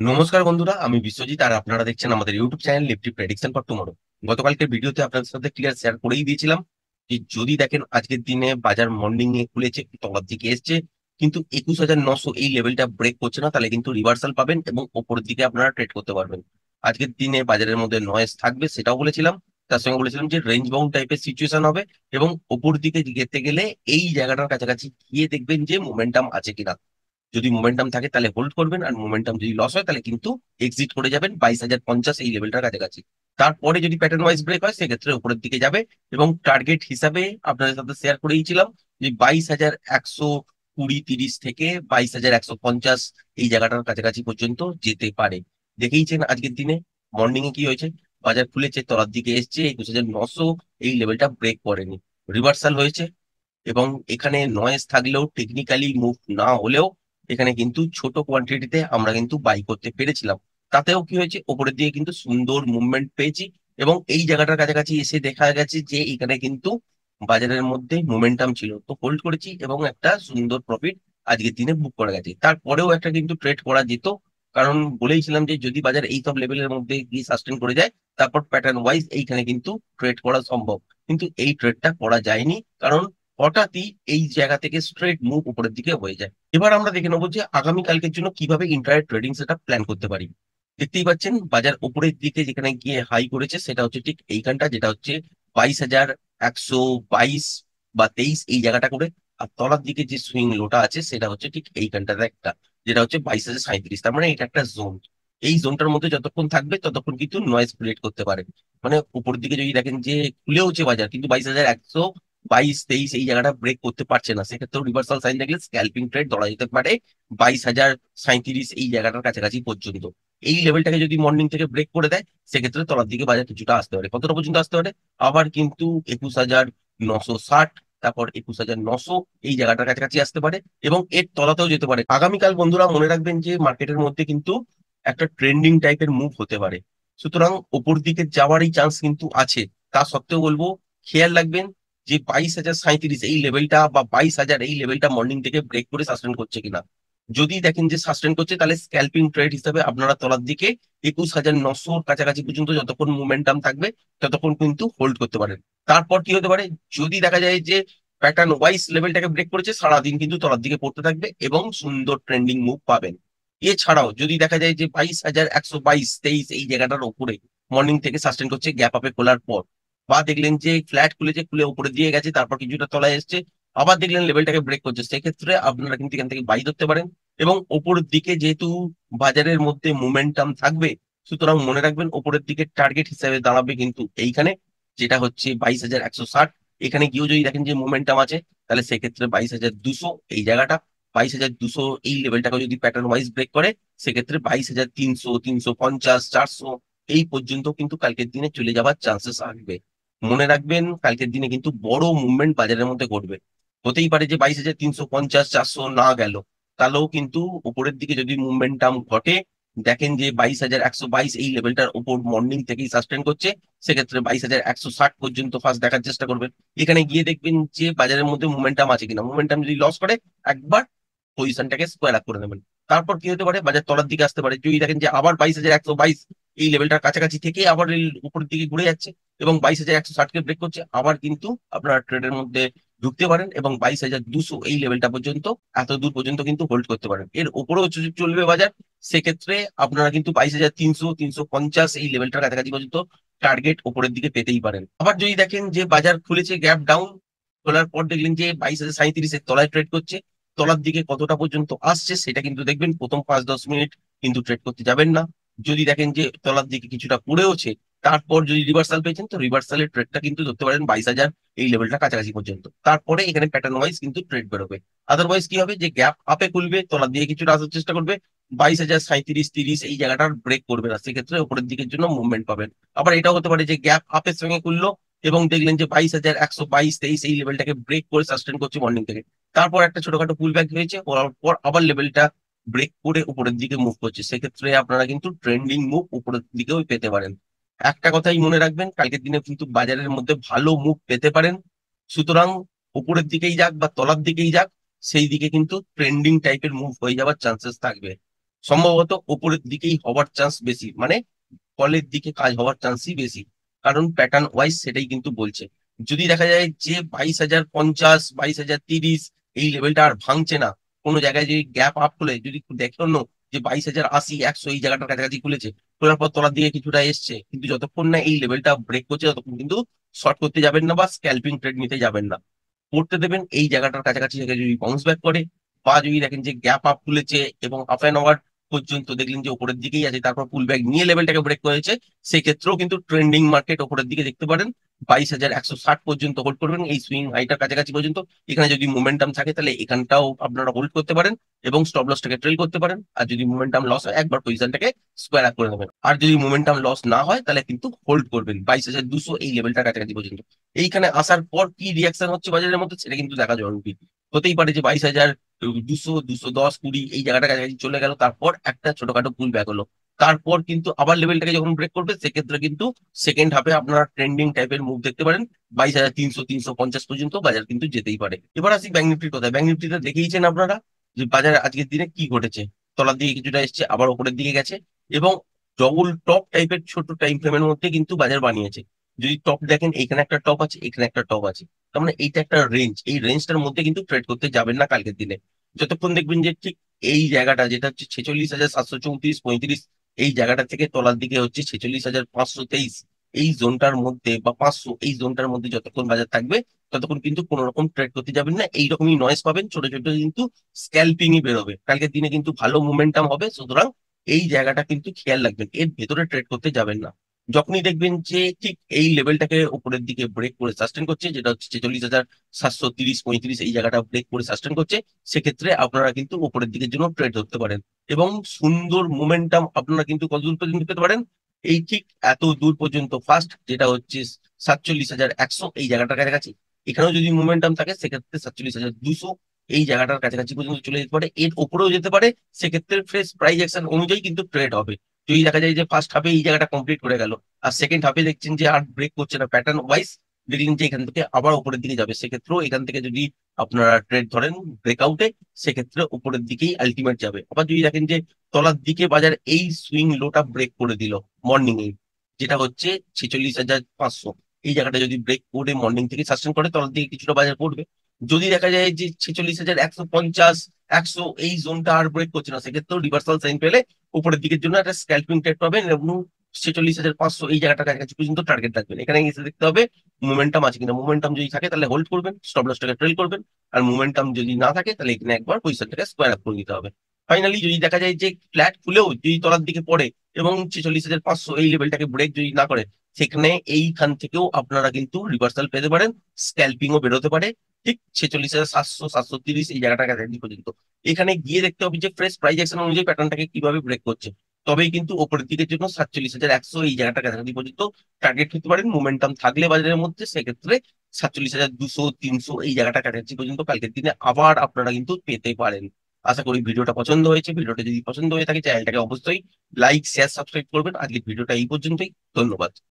নমস্কার বন্ধুরা, আমি বিশ্বজিৎ আর আপনারা দেখছেন আমাদের YouTube channel Nifty prediction for tomorrow. গতকালকের ভিডিওতে আপনাদের সাথে ক্লিয়ার শেয়ার করেই দিয়েছিলাম যে যদি দেখেন আজকের দিনে বাজার মর্নিং এ খুলেছে একটু তলার দিকে এসছে, কিন্তু 21,900 এই লেভেলটা ব্রেক করছে না, তাহলে কিন্তু রিভার্সাল পাবেন এবং ওপরের দিকে আপনারা ট্রেড করতে পারবেন। আজকের দিনে বাজারের মধ্যে নয়েজ থাকবে সেটাও বলেছিলাম, তার সঙ্গে বলেছিলাম যে রেঞ্জ বাউন্ড টাইপের সিচুয়েশন হবে এবং ওপর দিকে যেতে গেলে এই জায়গাটার কাছাকাছি গিয়ে দেখবেন যে মোমেন্টাম আছে কিনা। যদি মোমেন্টাম থাকে তাহলে হোল্ড করবেন, আর মোমেন্টাম যদি লস হয় তাহলে কিন্তু এক্সিট করে যাবেন 22,050 এই লেভেলটার কাছাকাছি। তারপরে যদি প্যাটার্ন ওয়াইজ ব্রেক হয় সেক্ষেত্রে উপরের দিকে যাবে এবং টার্গেট হিসাবে আপনাদের সাথে শেয়ার করেইছিলাম যে 22,120-30 থেকে 22,150 এই জায়গাটার কাছাকাছি পর্যন্ত যেতে পারে। দেখেইছেন আজকের দিনে মর্নিং এ কি হয়েছে, বাজার খুলেছে তলার দিকে এসছে 21,900 এই লেভেলটা ব্রেক করেনি, রিভার্সাল হয়েছে। এবং এখানে নয়েজ থাকলেও টেকনিক্যালি মুভ না হলেও এখানে কিন্তু ছোট কোয়ান্টিটিতে আমরা কিন্তু বাই করতে পেরেছিলাম। তাতেও কি হয়েছে, ওপরের দিকে কিন্তু সুন্দর মুভমেন্ট পেয়েছি এবং এই জায়গাটার কাছাকাছি এসে দেখা গেছে যে এখানে কিন্তু বাজারের মধ্যে মোমেন্টাম ছিল, তো হোল্ড করেছি এবং একটা সুন্দর প্রফিট আজকের দিনে বুক করা গেছে। তারপরেও একটা কিন্তু ট্রেড করা যেত, কারণ বলেইছিলাম যে যদি বাজার এই সব লেভেলের মধ্যে গিয়ে সাস্টেন করে যায় তারপর প্যাটার্ন ওয়াইজ এইখানে কিন্তু ট্রেড করা সম্ভব। কিন্তু এই ট্রেডটা করা যায়নি, কারণ হঠাৎই এই জায়গা থেকে স্ট্রেট মুভ উপরের দিকে হয়ে যায়। এবার আমরা দেখে নেবো যে আগামী কালকের জন্য কিভাবে ইন্টারডে ট্রেডিং সেটা প্ল্যান করতে পারি। দেখতেই পাচ্ছেন বাজার উপরের দিকে যেখানে গিয়ে হাই করেছে সেটা হচ্ছে ঠিক এইখানটা, যেটা হচ্ছে 22,122 বা 23 এই জায়গাটা করে। আর তলার দিকে যে সুইং লোটা আছে সেটা হচ্ছে ঠিক এইখানটাতে একটা, যেটা হচ্ছে 22,037। তার মানে এটা একটা জোন। এই জোনটার মধ্যে যতক্ষণ থাকবে ততক্ষণ কিন্তু নয়েজ ক্রিয়েট করতে পারে। মানে উপরের দিকে যদি দেখেন যে খুলেওছে বাজার কিন্তু 22,122-23 এই জায়গাটা ব্রেক করতে পারছে না, সেক্ষেত্রেও রিভার্সাল সাইন দেখলে স্ক্যালপিং ট্রেড ধরা যেতে পারে 22,037 এই জায়গাটার কাছাকাছি পর্যন্ত। এই লেভেলটাকে যদি মর্নিং থেকে ব্রেক করে দেয় সেক্ষেত্রে তলার দিকে বাজার কিছুটা আসতে পারে। কতটা পর্যন্ত আসতে পারে, আবার কিন্তু 21,960, তারপর 21,900 এই জায়গাটার কাছাকাছি আসতে পারে এবং এর তলাতেও যেতে পারে। আগামীকাল বন্ধুরা মনে রাখবেন যে মার্কেটের মধ্যে কিন্তু একটা ট্রেন্ডিং টাইপের মুভ হতে পারে, সুতরাং ওপর দিকে যাওয়ারই চান্স কিন্তু আছে। তা সত্ত্বেও বলবো খেয়াল রাখবেন যে 22,037 এই লেভেলটা বা 22,000 এই লেভেলটা মর্নিং থেকে ব্রেক করে সাস্টেন করছে কিনা। যদি দেখেন যে সাস্টেন করছে তাহলে স্ক্যালপিং ট্রেড হিসাবে আপনারা তলার দিকে 21,900 কাছাকাছি পর্যন্ত যতক্ষণ মোমেন্টাম থাকবে ততক্ষণ কিন্তু হোল্ড করতে পারেন। তারপর কি হতে পারে, যদি দেখা যায় যে প্যাটার্ন ওয়াইজ লেভেলটাকে ব্রেক করেছে সারাদিন কিন্তু তলার দিকে পড়তে থাকবে এবং সুন্দর ট্রেন্ডিং মুভ পাবেন। এছাড়াও যদি দেখা যায় যে 22,122-23 এই জায়গাটার উপরে মর্নিং থেকে সাস্টেন করছে গ্যাপ আপে খোলার পর, বা দেখলেন যে ফ্ল্যাট খুলেছে, খুলে উপরে দিয়ে গেছে তারপর কিছুটা তলায় এসছে, আবার দেখলেন লেভেলটাকে ব্রেক করছে, সেক্ষেত্রে আপনারা কিন্তু এখান থেকে বাই ধরতে পারেন। এবং ওপরের দিকে যেহেতু বাজারের মধ্যে মোমেন্টাম থাকবে, সুতরাং মনে রাখবেন ওপরের দিকে টার্গেট হিসেবে দাঁড়াবে কিন্তু এইখানে, যেটা হচ্ছে 22,160। এখানে গিয়েও যদি দেখেন যে মোমেন্টাম আছে তাহলে সেক্ষেত্রে 22,200 এই জায়গাটা, 22,200 এই লেভেলটাকে যদি প্যাটার্ন ওয়াইজ ব্রেক করে সেক্ষেত্রে 22,300, 350, 400 এই পর্যন্ত কিন্তু কালকের দিনে চলে যাওয়ার চান্সেস আসবে। মনে রাখবেন কালকের দিনে কিন্তু বড় মুভমেন্ট বাজারের মধ্যে ঘটবে। হতেই পারে যে 22,350, 400 না গেল, তাহলেও কিন্তু উপরের দিকে যদি মুভমেন্টাম ঘটে, দেখেন যে 22,122 এই লেভেলটার উপর মর্নিং থেকেই সাস্টেন করছে, সেক্ষেত্রে 22,160 পর্যন্ত ফার্স্ট দেখার চেষ্টা করবেন। এখানে গিয়ে দেখবেন যে বাজারের মধ্যে মোমেন্টাম আছে কিনা, মোমেন্টাম যদি লস করে একবার পজিশনটাকে স্কোয়ার আপ করে নেবেন। তারপর কি হতে পারে, বাজার তলার দিকে আসতে পারে যদি দেখেন যে আবার 22,122 এই লেভেলটার কাছাকাছি থেকে আবার এই উপরের দিকে ঘুরে যাচ্ছে এবং 22,160 কে ব্রেক করছে, আবার কিন্তু আপনারা ট্রেডের মধ্যে ঢুকতে পারেন এবং 22,200 এই লেভেলটা পর্যন্ত, এত দূর পর্যন্ত কিন্তু হোল্ড করতে পারেন। এর উপরেও যদি চলবে বাজার সেক্ষেত্রে আপনারা কিন্তু 22,300, 350 এই লেভেলটার কাছাকাছি পর্যন্ত টার্গেট উপরের দিকে পেতেই পারেন। আবার যদি দেখেন যে বাজার খুলেছে গ্যাপ ডাউন, খোলার পর দেখলেন যে 22,037 এর তলায় ট্রেড করছে, তলার দিকে কতটা পর্যন্ত আসছে সেটা কিন্তু দেখবেন। প্রথম 5-10 মিনিট কিন্তু ট্রেড করতে যাবেন না। যদি দেখেন যে তলার দিকে কিছুটা পড়েওছে, তারপর যদি রিভার্সাল পেয়েছেন তো রিভার্সালের ট্রেডটা কিন্তু ধরতে পারেন 22,000 এই লেভেলটা কাছাকাছি পর্যন্ত, তারপরে এখানে প্যাটার্ন ওয়াইজ কিন্তু ট্রেড বেরোবে। আদারওয়াইজ কি হবে, যে গ্যাপ আপে খুলবে তলার দিকে কিছুটা আসার চেষ্টা করবে, 22,037-30 এই জায়গাটা ব্রেক করবে না, সেক্ষেত্রে উপরের দিকের জন্য মুভমেন্ট পাবেন। আবার এটাও হতে পারে যে গ্যাপ আপের সঙ্গে খুললো এবং দেখলেন যে 22,122-23 এই লেভেলটাকে ব্রেক করে সাস্টেন করছে মর্নিং থেকে, তারপর একটা ছোটখাটো পুল ব্যাক হয়েছে, করার পর আবার লেভেলটা ব্রেক করে উপরের দিকে মুভ করছে, সেক্ষেত্রে আপনারা কিন্তু ট্রেন্ডিং মুভ উপরের দিকেও পেতে পারেন। একটা কথাই মনে রাখবেন, কালকের দিনে কিন্তু বাজারের মধ্যে ভালো মুভ পেতে পারেন, সুতরাং উপরের দিকেই যাক বা তলার দিকেই যাক সেই দিকে কিন্তু ট্রেন্ডিং টাইপের মুভ হয়ে যাওয়ার চান্সেস থাকবে। সম্ভবত ওপরের দিকেই হওয়ার চান্স বেশি, মানে কলের দিকে কাজ হওয়ার চান্সই বেশি, কারণ প্যাটার্ন ওয়াইজ সেটাই কিন্তু বলছে। যদি দেখা যায় যে 22,050, 22,030 এই লেভেলটা আর ভাঙছে না, কোনো জায়গায় যদি গ্যাপ আপ খুলে, যদি দেখে অন্য যে 22,080, 100 এই জায়গাটার কাছাকাছি খুলেছে, খোলার পর তলার দিকে কিছুটা এসছে, কিন্তু যতক্ষণ না এই লেভেলটা ব্রেক করছে ততক্ষণ কিন্তু শর্ট করতে যাবেন না বা স্ক্যালপিং ট্রেড নিতে যাবেন না, করতে দেবেন এই জায়গাটার কাছাকাছি জায়গায় যদি বাউন্স ব্যাক করে, বা যদি দেখেন যে গ্যাপ আপ খুলেছে এবং হাফ অ্যান আওয়ার পর্যন্ত দেখলেন যে উপরের দিকেই আছে, তারপর পুল ব্যাক নিয়ে লেভেলটাকে ব্রেক করেছে, সেক্ষেত্রেও কিন্তু ট্রেন্ডিং মার্কেট উপরের দিকে দেখতে পারেন। 22,160 পর্যন্ত হোল্ড করবেন, এই সুইং হাইটার কাছাকাছি পর্যন্ত। এখানে যদি মোমেন্টাম থাকে তাহলে এখানটাও আপনারা হোল্ড করতে পারেন এবং স্টপ লসটাকে ট্রেল করতে পারেন। আর যদি মোমেন্টাম লস হয় একবার পজিশনটাকে স্কোয়ার আপ করে নেবেন। আর যদি মোমেন্টাম লস না হয় তাহলে কিন্তু হোল্ড করবেন 22,200 এই লেভেলটার কাছাকাছি পর্যন্ত। এইখানে আসার পর কি রিয়াকশন হচ্ছে বাজারের মধ্যে সেটা কিন্তু দেখা জরুরি। হতেই পারে যে 22,200, 210, 20 এই জায়গাটা কাছাকাছি চলে গেল, তারপর একটা ছোটখাটো পুল ব্যাক হলো, তারপর কিন্তু আবার লেভেলটাকে যখন ব্রেক করবে সেক্ষেত্রে কিন্তু সেকেন্ড হাফে আপনারা ট্রেন্ডিং টাইপের মুভ দেখতে পারেন। 22,300, 350 পর্যন্ত বাজার কিন্তু যেতেই পারে। এবার আসি ব্যাংক নিফটির কথা। ব্যাংক নিফটিতে দেখিয়েছেন আপনারা যে বাজারে আজকের দিনে কি ঘটেছে। তলার দিকে কিছুটা এসছে, আবার উপরের দিকে গেছে, এবং ডবল টপ টাইপের ছোট টাইম ফ্রেমের মধ্যে কিন্তু বাজার বানিয়েছে। যদি টপ দেখেন, এখানে একটা টপ আছে, এখানে একটা টপ আছে, তার মানে এইটা একটা রেঞ্জ। এই রেঞ্জটার মধ্যে কিন্তু ট্রেড করতে যাবেন না কালকের দিনে। যতক্ষণ দেখবেন যে ঠিক এই জায়গাটা যেটা হচ্ছে 46,734, 35, এই জায়গাটা থেকে তলার দিকে হচ্ছে 46,523, এই জোনটার মধ্যে বা 500 এই জোনটার মধ্যে যতক্ষণ বাজার থাকবে ততক্ষণ কিন্তু কোনো রকম ট্রেড করতে যাবেন না। এইরকমই নয়েজ পাবেন, ছোট ছোট কিন্তু স্ক্যালপিংই বেরোবে। কালকের দিনে কিন্তু ভালো মোমেন্টাম হবে, সুতরাং এই জায়গাটা কিন্তু খেয়াল রাখবেন, এর ভেতরে ট্রেড করতে যাবেন না। যখনই দেখবেন যে ঠিক এই লেভেলটাকে উপরের দিকে ব্রেক করে সাস্টেন করছে, যেটা হচ্ছে 46,730, 35 এই জায়গাটা ব্রেক করে সাস্টেন করছে, সেক্ষেত্রে আপনারা কিন্তু উপরের দিকের জন্য ট্রেড ধরতে পারেন। এবং সুন্দর মোমেন্টাম আপনারা কিন্তু কত দূর পর্যন্ত পেতে পারেন, এই ঠিক এত দূর পর্যন্ত ফার্স্ট, যেটা হচ্ছে 47,100 এই জায়গাটার কাছাকাছি। এখানেও যদি মোমেন্টাম থাকে সেক্ষেত্রে 47,200 এই জায়গাটার কাছাকাছি পর্যন্ত চলে যেতে পারে, এর উপরেও যেতে পারে। সেক্ষেত্রে ফ্রেশ প্রাইস অ্যাকশন অনুযায়ী কিন্তু ট্রেড হবে। যদি দেখা যায় যে ফার্স্ট হাফে এই জায়গাটা কমপ্লিট করে গেল, আর সেকেন্ড হাফে দেখছেন যে আর ব্রেক করছে না প্যাটার্ন ওয়াইজ, দেখলেন যে এখান থেকে আবার উপরের দিকে যাবে, সেক্ষেত্রেও এখান থেকে যদি আপনারা ট্রেড ধরেন ব্রেকআউটে, সেক্ষেত্রে উপরের দিকেই আলটিমেট যাবে। আবার যদি দেখেন যে তলার দিকে বাজার এই সুইং লোটা ব্রেক করে দিল মর্নিং এ, যেটা হচ্ছে 46,500, এই জায়গাটা যদি ব্রেক করে মর্নিং থেকে সাস্টেন করে তলার দিকে কিছুটা বাজার পড়বে। যদি দেখা যায় যে 46,150, 100 এই জোনটা আর ব্রেক করছে না, সেক্ষেত্রেও রিভার্সাল সাইন পেলে উপরের দিকের জন্য একটা স্ক্যালপিং ট্রেড পাবেন, এবং 46,500 এই জায়গাটার কাছাকাছি পর্যন্ত টার্গেট রাখবেন। এখানে এসে দেখতে হবে মোমেন্টাম আছে কিনা। মোমেন্টাম যদি থাকে তাহলে হোল্ড করবেন, স্টপ লসটাকে ট্রেল করবেন। আর মোমেন্টাম যদি না থাকে তাহলে এখানে একবার পজিশনটাকে স্কোয়ার আপ করে দিতে হবে। ফাইনালি যদি দেখা যায় যে ফ্ল্যাট খুলেও যদি তলার দিকে পড়ে এবং 46,500 এই লেভেলটাকে ব্রেক যদি না করে, সেখানে এইখান থেকেও আপনারা কিন্তু রিভার্সাল পেতে পারেন, স্ক্যালপিংও বেরোতে পারে ঠিক 46,700, 730 এই জায়গাটা কাছাকাছি পর্যন্ত। এখানে গিয়ে দেখতে হবে যে ফ্রেশ প্রাইস অ্যাকশন অনুযায়ী প্যাটার্নটাকে কিভাবে ব্রেক করছে, তবেই কিন্তু ওপরের দিকের জন্য 47,100 এই জায়গাটা কাছাকাছি পর্যন্ত টার্গেট করতে পারেন। মোমেন্টাম থাকলে বাজারের মধ্যে সেক্ষেত্রে 47,200, 300 এই জায়গাটা কাছাকাছি পর্যন্ত কালকের দিনে আবার আপনারা কিন্তু পেতে পারেন। আশা করি ভিডিওটা পছন্দ হয়েছে। ভিডিওটা যদি পছন্দ হয়ে থাকে চ্যানেলটাকে অবশ্যই লাইক, শেয়ার, সাবস্ক্রাইব করবেন। আজকের ভিডিওটা এই পর্যন্তই। ধন্যবাদ।